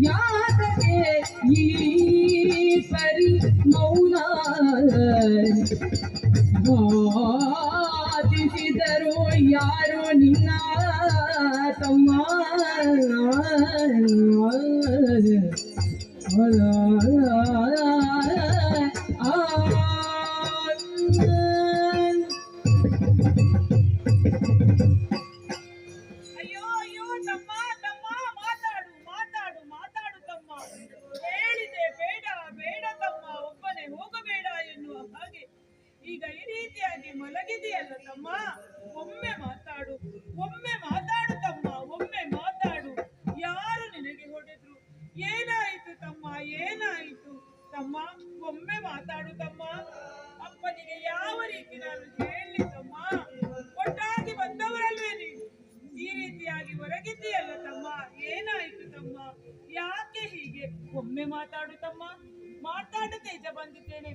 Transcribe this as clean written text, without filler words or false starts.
ಯಾತಕ್ಕೆ ಈ ಪರಿ ಮೌನ ವಾದಿಸಿದರು ಯಾರು ನಿನ್ನ ತಮ್ಮ ಅಯ್ಯೋ ಅಯ್ಯೋ ತಮ್ಮ ತಮ್ಮ ಮಾತಾಡು ಮಾತಾಡು ಮಾತಾಡು ತಮ್ಮ. ಹೇಳಿದೆ ಬೇಡ ಬೇಡ ತಮ್ಮ, ಒಬ್ಬನೇ ಹೋಗಬೇಡ ಎನ್ನುವ ಹಾಗೆ ಈಗ ಈ ರೀತಿಯಾಗಿ ಮಲಗಿದೆಯಲ್ಲ ತಮ್ಮ. ಒಮ್ಮೆ ಮಾತಾಡು, ಒಮ್ಮೆ ಮಾತಾಡು ತಮ್ಮ, ಒಮ್ಮೆ ಮಾತಾಡು. ಯಾರು ನಿನಗೆ ಹೊಡೆದ್ರು? ಏನಾಯಿತು ತಮ್ಮ, ಏನಾಯಿತು ತಮ್ಮ? ಒಮ್ಮೆ ಮಾತಾಡು ತಮ್ಮ. ಅಪ್ಪನಿಗೆ ಯಾವ ರೀತಿ ನಾನು ಹೇಳಲಿ ತಮ್ಮ? ಒಟ್ಟಾಗಿ ಬಂದವರಲ್ವೇ ನೀನು? ಈ ರೀತಿಯಾಗಿ ಹೊರಗಿದ್ದೀಯಲ್ಲ ತಮ್ಮ, ಏನಾಯಿತು ತಮ್ಮ? ಯಾಕೆ ಹೀಗೆ? ಒಮ್ಮೆ ಮಾತಾಡು ತಮ್ಮ. ಮಾತಾಡ ತೇಜ ಬಂದಿದ್ದೇನೆ.